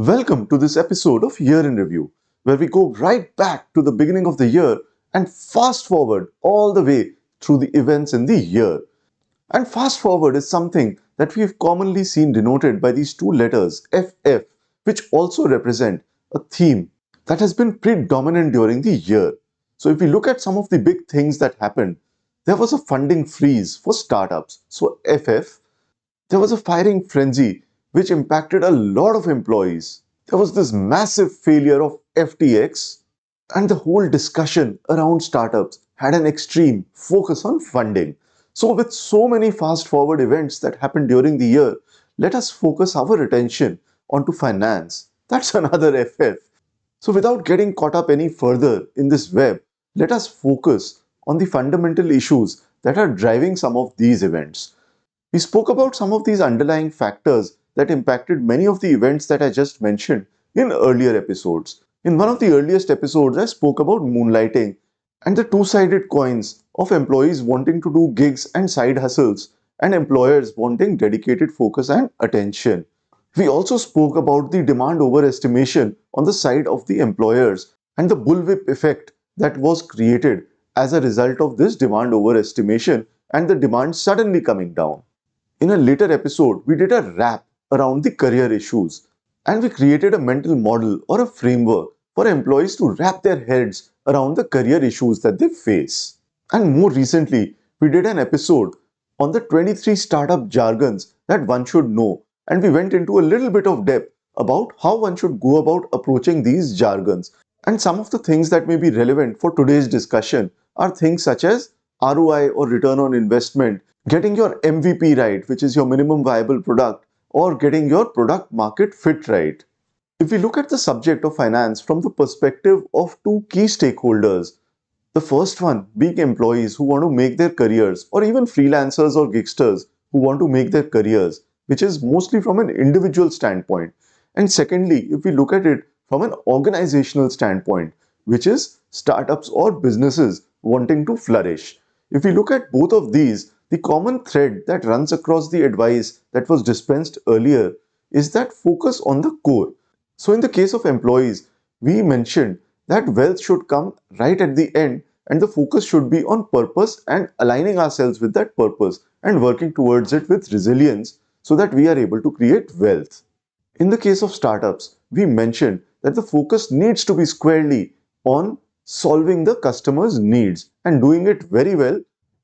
Welcome to this episode of Year in Review, where we go right back to the beginning of the year and fast forward all the way through the events in the year. And fast forward is something that we have commonly seen denoted by these two letters, FF, which also represent a theme that has been predominant during the year. So if we look at some of the big things that happened, there was a funding freeze for startups. So FF, there was a firing frenzy which impacted a lot of employees. There was this massive failure of FTX, and the whole discussion around startups had an extreme focus on funding. So, with so many fast forward events that happened during the year, let us focus our attention onto finance. That's another FF. So, without getting caught up any further in this web, let us focus on the fundamental issues that are driving some of these events. We spoke about some of these underlying factors that impacted many of the events that I just mentioned in earlier episodes. In one of the earliest episodes, I spoke about moonlighting and the two sided coins of employees wanting to do gigs and side hustles and employers wanting dedicated focus and attention. We also spoke about the demand overestimation on the side of the employers and the bullwhip effect that was created as a result of this demand overestimation and the demand suddenly coming down. In a later episode, we did a wrap around the career issues and we created a mental model or a framework for employees to wrap their heads around the career issues that they face. And more recently, we did an episode on the 23 startup jargons that one should know, and we went into a little bit of depth about how one should go about approaching these jargons. And some of the things that may be relevant for today's discussion are things such as ROI or return on investment, getting your MVP right, which is your minimum viable product, or getting your product market fit right. If we look at the subject of finance from the perspective of two key stakeholders, the first one being employees who want to make their careers, or even freelancers or gigsters who want to make their careers, which is mostly from an individual standpoint. And secondly, if we look at it from an organizational standpoint, which is startups or businesses wanting to flourish. If we look at both of these, the common thread that runs across the advice that was dispensed earlier is that focus on the core. So, in the case of employees, we mentioned that wealth should come right at the end and the focus should be on purpose and aligning ourselves with that purpose and working towards it with resilience so that we are able to create wealth. In the case of startups, we mentioned that the focus needs to be squarely on solving the customer's needs and doing it very well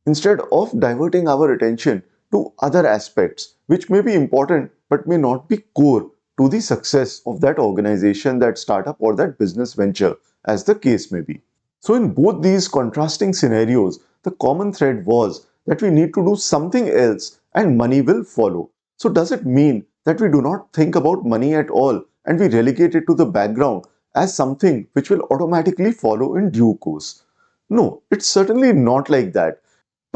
instead of diverting our attention to other aspects which may be important but may not be core to the success of that organization, that startup, or that business venture, as the case may be. So, in both these contrasting scenarios, the common thread was that we need to do something else and money will follow. So, does it mean that we do not think about money at all and we relegate it to the background as something which will automatically follow in due course? No, it's certainly not like that.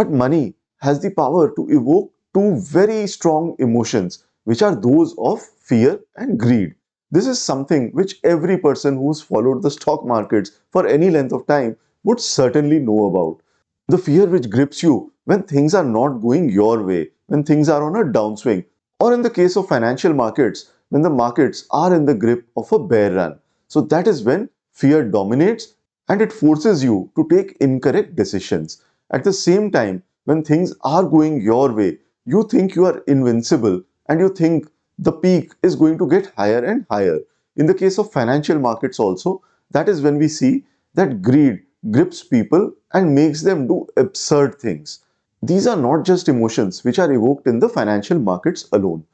But money has the power to evoke two very strong emotions, which are those of fear and greed. This is something which every person who's followed the stock markets for any length of time would certainly know about. The fear which grips you when things are not going your way, when things are on a downswing, or in the case of financial markets, when the markets are in the grip of a bear run. So that is when fear dominates and it forces you to take incorrect decisions. At the same time, when things are going your way, you think you are invincible and you think the peak is going to get higher and higher. In the case of financial markets also, that is when we see that greed grips people and makes them do absurd things. These are not just emotions which are evoked in the financial markets alone.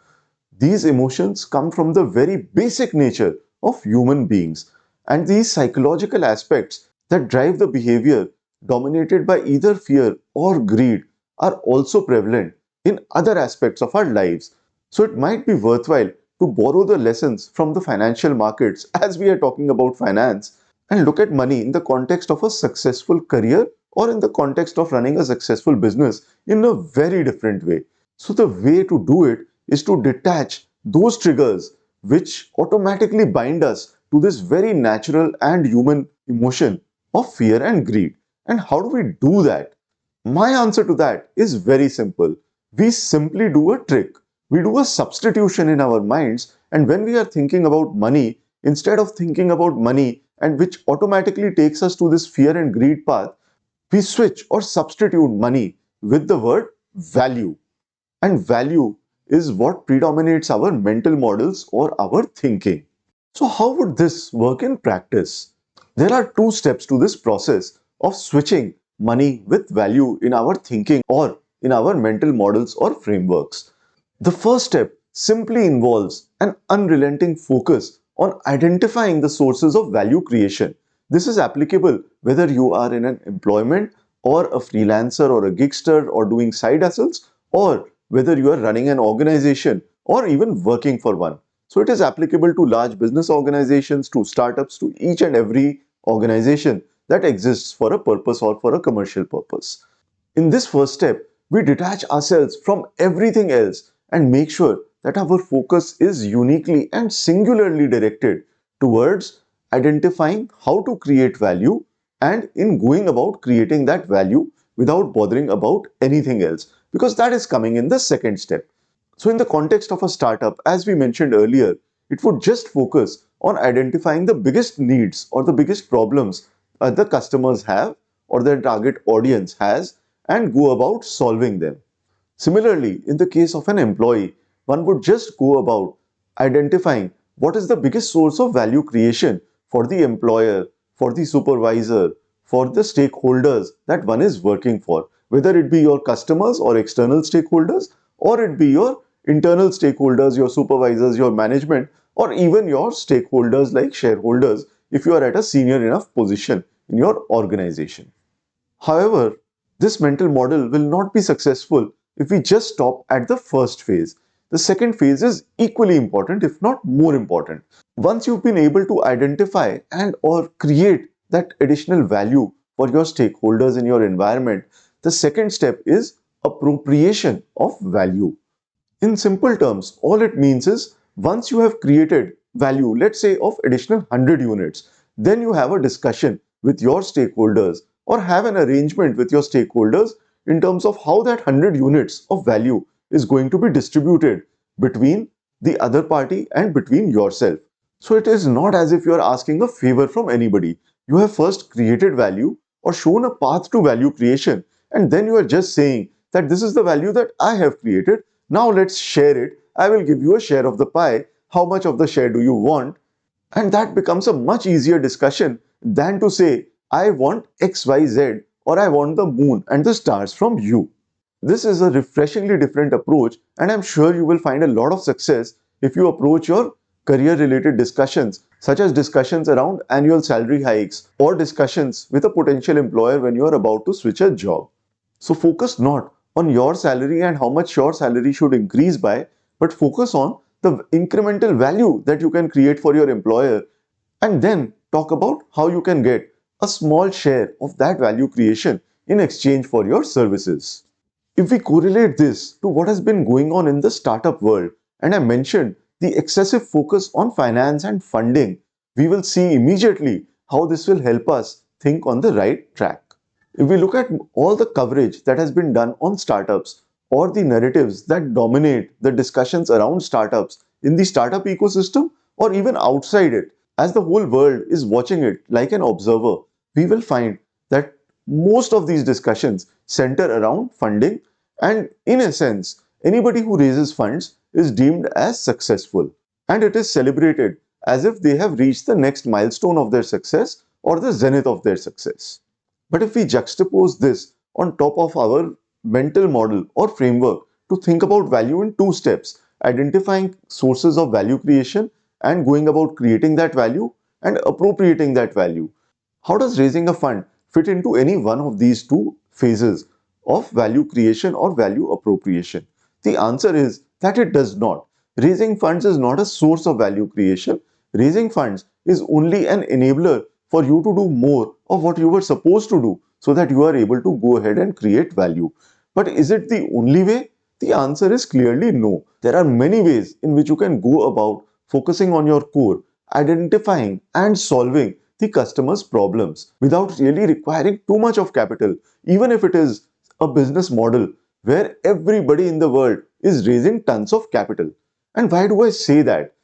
These emotions come from the very basic nature of human beings, and these psychological aspects that drive the behavior dominated by either fear or greed are also prevalent in other aspects of our lives. So it might be worthwhile to borrow the lessons from the financial markets as we are talking about finance and look at money in the context of a successful career or in the context of running a successful business in a very different way. So the way to do it is to detach those triggers which automatically bind us to this very natural and human emotion of fear and greed. And how do we do that? My answer to that is very simple. We simply do a trick. We do a substitution in our minds, and when we are thinking about money, instead of thinking about money, and which automatically takes us to this fear and greed path, we switch or substitute money with the word value. And value is what predominates our mental models or our thinking. So, how would this work in practice? There are two steps to this process of switching money with value in our thinking or in our mental models or frameworks. The first step simply involves an unrelenting focus on identifying the sources of value creation. This is applicable whether you are in an employment or a freelancer or a gigster or doing side hustles, or whether you are running an organization or even working for one. So it is applicable to large business organizations, to startups, to each and every organization that exists for a purpose or for a commercial purpose. In this first step, we detach ourselves from everything else and make sure that our focus is uniquely and singularly directed towards identifying how to create value and in going about creating that value without bothering about anything else, because that is coming in the second step. So, in the context of a startup, as we mentioned earlier, it would just focus on identifying the biggest needs or the biggest problems the customers have or their target audience has and go about solving them. Similarly, in the case of an employee, one would just go about identifying what is the biggest source of value creation for the employer, for the supervisor, for the stakeholders that one is working for, whether it be your customers or external stakeholders, or it be your internal stakeholders, your supervisors, your management, or even your stakeholders like shareholders if you are at a senior enough position in your organization. However, this mental model will not be successful if we just stop at the first phase. The second phase is equally important, if not more important. Once you've been able to identify and or create that additional value for your stakeholders in your environment, the second step is appropriation of value. In simple terms, all it means is once you have created value, let's say of additional 100 units, then you have a discussion with your stakeholders or have an arrangement with your stakeholders in terms of how that 100 units of value is going to be distributed between the other party and between yourself. So it is not as if you are asking a favor from anybody. You have first created value or shown a path to value creation, and then you are just saying that this is the value that I have created. Now let's share it. I will give you a share of the pie. How much of the share do you want? And that becomes a much easier discussion than to say, I want XYZ or I want the moon and the stars from you. This is a refreshingly different approach, and I'm sure you will find a lot of success if you approach your career related discussions, such as discussions around annual salary hikes or discussions with a potential employer when you are about to switch a job. So focus not on your salary and how much your salary should increase by, but focus on the incremental value that you can create for your employer, and then talk about how you can get a small share of that value creation in exchange for your services. If we correlate this to what has been going on in the startup world, and I mentioned the excessive focus on finance and funding, we will see immediately how this will help us think on the right track. If we look at all the coverage that has been done on startups or the narratives that dominate the discussions around startups in the startup ecosystem or even outside it, as the whole world is watching it like an observer, we will find that most of these discussions center around funding, and in a sense, anybody who raises funds is deemed as successful, and it is celebrated as if they have reached the next milestone of their success or the zenith of their success. But if we juxtapose this on top of our mental model or framework to think about value in two steps, identifying sources of value creation and going about creating that value and appropriating that value, how does raising a fund fit into any one of these two phases of value creation or value appropriation? The answer is that it does not. Raising funds is not a source of value creation. Raising funds is only an enabler for you to do more of what you were supposed to do so that you are able to go ahead and create value. But is it the only way? The answer is clearly no. There are many ways in which you can go about focusing on your core, identifying and solving the customer's problems without really requiring too much of capital, even if it is a business model where everybody in the world is raising tons of capital. And why do I say that?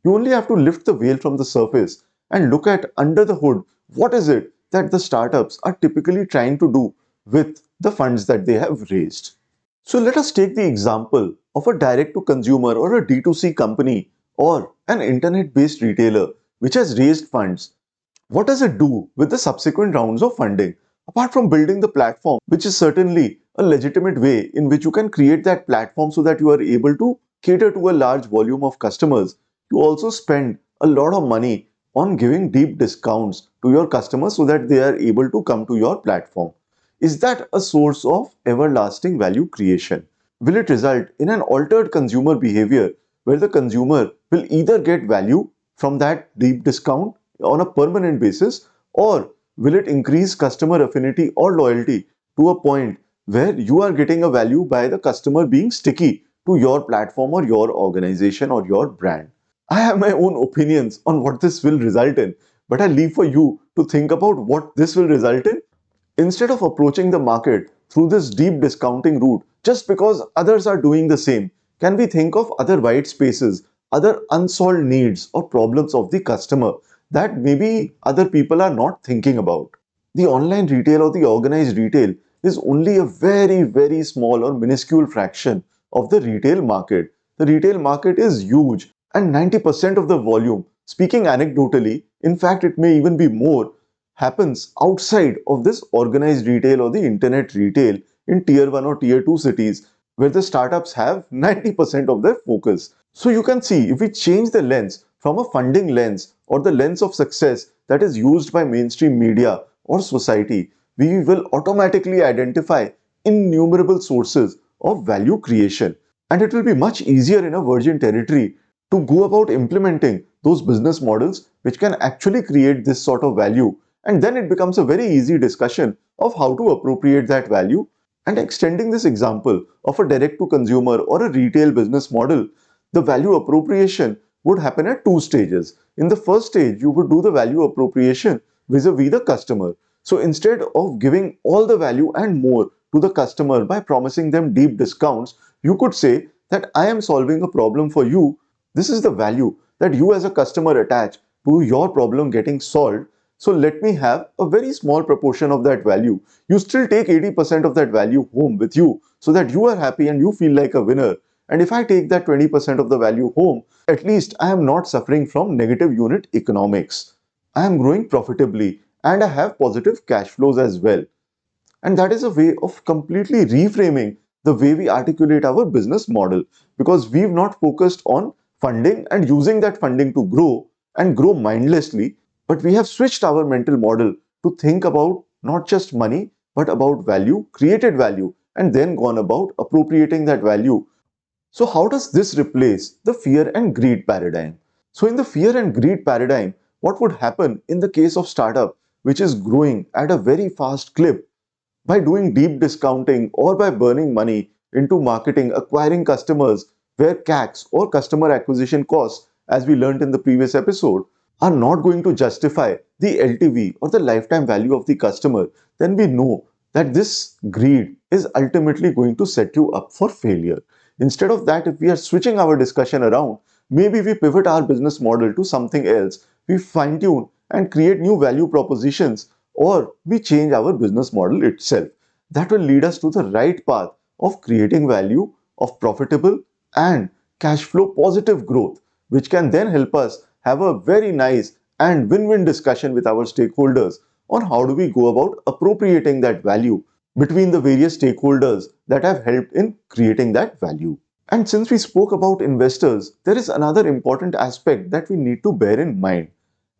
You only have to lift the veil from the surface and look at under the hood. What is it that the startups are typically trying to do with the funds that they have raised? So let us take the example of a direct to consumer or a D2C company or an internet based retailer which has raised funds. What does it do with the subsequent rounds of funding? Apart from building the platform, which is certainly a legitimate way in which you can create that platform so that you are able to cater to a large volume of customers, you also spend a lot of money on giving deep discounts to your customers so that they are able to come to your platform. Is that a source of everlasting value creation? Will it result in an altered consumer behavior where the consumer will either get value from that deep discount on a permanent basis, or will it increase customer affinity or loyalty to a point where you are getting a value by the customer being sticky to your platform or your organization or your brand? I have my own opinions on what this will result in, but I leave for you to think about what this will result in. Instead of approaching the market through this deep discounting route just because others are doing the same, can we think of other white spaces, other unsolved needs or problems of the customer that maybe other people are not thinking about? The online retail or the organized retail is only a very, very small or minuscule fraction of the retail market. The retail market is huge, and 90% of the volume, speaking anecdotally, in fact, it may even be more, happens outside of this organized retail or the internet retail in tier 1 or tier 2 cities where the startups have 90% of their focus. So you can see, if we change the lens from a funding lens or the lens of success that is used by mainstream media or society, we will automatically identify innumerable sources of value creation. And it will be much easier in a virgin territory to go about implementing those business models which can actually create this sort of value. And then it becomes a very easy discussion of how to appropriate that value. And extending this example of a direct to consumer or a retail business model, the value appropriation would happen at two stages. In the first stage, you would do the value appropriation vis-a-vis the customer. So instead of giving all the value and more to the customer by promising them deep discounts, you could say that I am solving a problem for you. This is the value that you as a customer attach to your problem getting solved. So let me have a very small proportion of that value. You still take 80% of that value home with you so that you are happy and you feel like a winner. And if I take that 20% of the value home, at least I am not suffering from negative unit economics. I am growing profitably and I have positive cash flows as well. And that is a way of completely reframing the way we articulate our business model, because we've not focused on funding and using that funding to grow and grow mindlessly, but we have switched our mental model to think about not just money, but about value, created value, and then gone about appropriating that value. So how does this replace the fear and greed paradigm? So in the fear and greed paradigm, what would happen in the case of startup which is growing at a very fast clip by doing deep discounting or by burning money into marketing, acquiring customers where CACs or customer acquisition costs, as we learned in the previous episode, are not going to justify the LTV or the lifetime value of the customer, then we know that this greed is ultimately going to set you up for failure. Instead of that, if we are switching our discussion around, maybe we pivot our business model to something else, we fine tune and create new value propositions, or we change our business model itself. That will lead us to the right path of creating value, of profitable and cash flow positive growth, which can then help us have a very nice and win-win discussion with our stakeholders on how do we go about appropriating that value between the various stakeholders that have helped in creating that value. And since we spoke about investors, there is another important aspect that we need to bear in mind.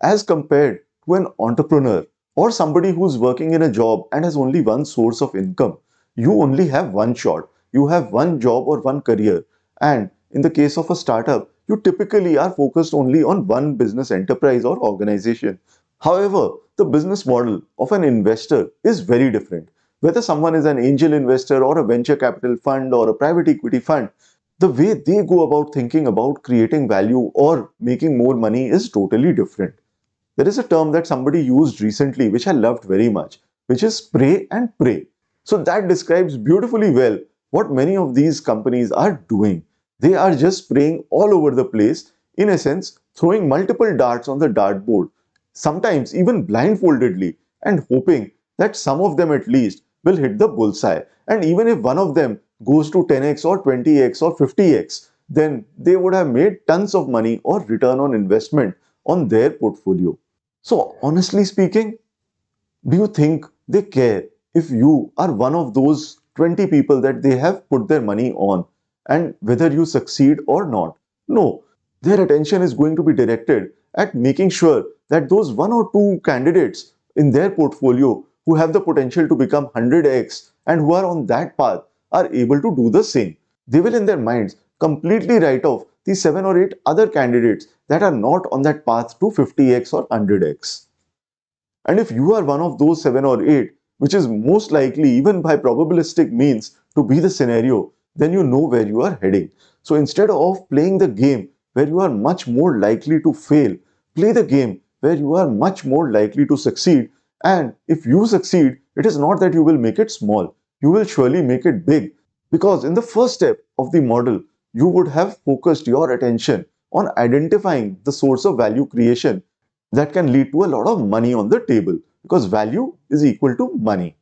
As compared to an entrepreneur or somebody who's working in a job and has only one source of income, you only have one shot. You have one job or one career. And in the case of a startup, you typically are focused only on one business enterprise or organization. However, the business model of an investor is very different. Whether someone is an angel investor or a venture capital fund or a private equity fund, the way they go about thinking about creating value or making more money is totally different. There is a term that somebody used recently which I loved very much, which is spray and pray. So that describes beautifully well what many of these companies are doing. They are just spraying all over the place, in essence, throwing multiple darts on the dartboard, sometimes even blindfoldedly, and hoping that some of them at least will hit the bullseye. And even if one of them goes to 10x or 20x or 50x, then they would have made tons of money or return on investment on their portfolio. So, honestly speaking, do you think they care if you are one of those 20 people that they have put their money on and whether you succeed or not? No, their attention is going to be directed at making sure that those one or two candidates in their portfolio who have the potential to become 100x and who are on that path are able to do the same. They will, in their minds, completely write off the 7 or 8 other candidates that are not on that path to 50x or 100x. And if you are one of those 7 or 8, which is most likely, even by probabilistic means, to be the scenario, then you know where you are heading. So instead of playing the game where you are much more likely to fail, play the game where you are much more likely to succeed. And if you succeed, it is not that you will make it small, you will surely make it big. Because in the first step of the model, you would have focused your attention on identifying the source of value creation that can lead to a lot of money on the table, because value is equal to money.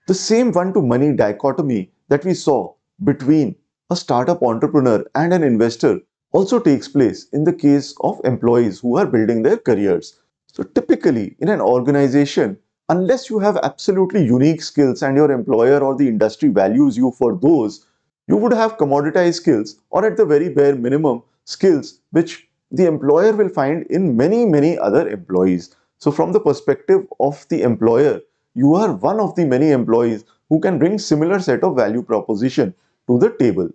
The same one to money dichotomy that we saw between a startup entrepreneur and an investor also takes place in the case of employees who are building their careers. So typically in an organization, unless you have absolutely unique skills and your employer or the industry values you for those, you would have commoditized skills, or at the very bare minimum, skills which the employer will find in many other employees. So from the perspective of the employer, you are one of the many employees who can bring similar set of value proposition to the table.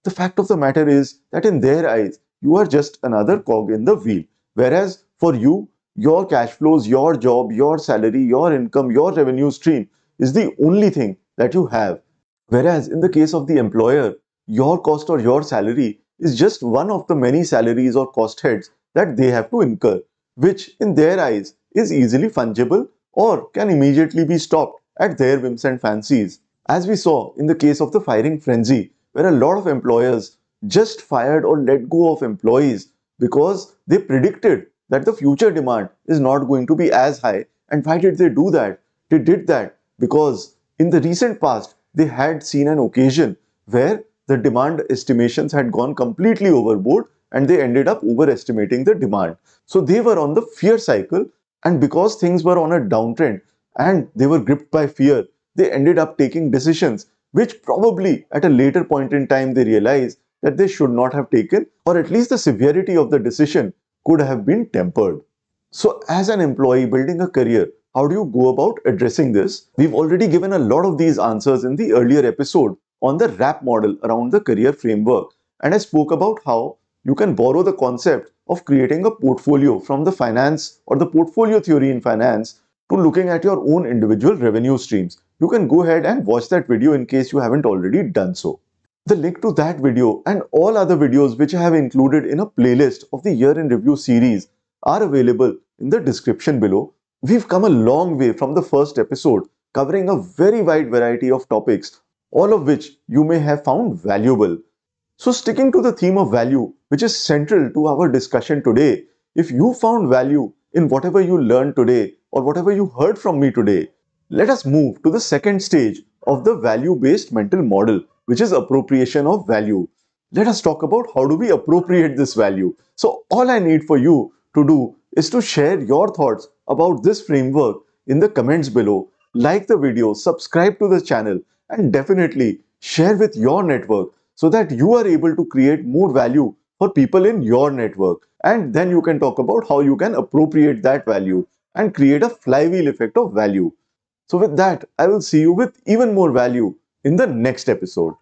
The fact of the matter is that in their eyes, you are just another cog in the wheel. Whereas for you, your cash flows, your job, your salary, your income, your revenue stream is the only thing that you have. Whereas in the case of the employer, your cost or your salary is just one of the many salaries or cost heads that they have to incur, which in their eyes is easily fungible or can immediately be stopped at their whims and fancies. As we saw in the case of the firing frenzy, where a lot of employers just fired or let go of employees because they predicted that the future demand is not going to be as high. And why did they do that? They did that because in the recent past, they had seen an occasion where the demand estimations had gone completely overboard and they ended up overestimating the demand. So they were on the fear cycle, and because things were on a downtrend and they were gripped by fear, they ended up taking decisions which probably at a later point in time they realized that they should not have taken, or at least the severity of the decision could have been tempered. So as an employee building a career, how do you go about addressing this? We've already given a lot of these answers in the earlier episode on the RAP model around the career framework, and I spoke about how you can borrow the concept of creating a portfolio from the finance or the portfolio theory in finance to looking at your own individual revenue streams. You can go ahead and watch that video in case you haven't already done so. The link to that video and all other videos which I have included in a playlist of the Year in Review series are available in the description below. We've come a long way from the first episode, covering a very wide variety of topics, all of which you may have found valuable. So sticking to the theme of value, which is central to our discussion today, if you found value in whatever you learned today or whatever you heard from me today, let us move to the second stage of the value-based mental model, which is appropriation of value. Let us talk about how do we appropriate this value. So all I need for you to do is to share your thoughts about this framework in the comments below, like the video, subscribe to the channel, and definitely share with your network so that you are able to create more value for people in your network. And then you can talk about how you can appropriate that value and create a flywheel effect of value. So with that, I will see you with even more value in the next episode.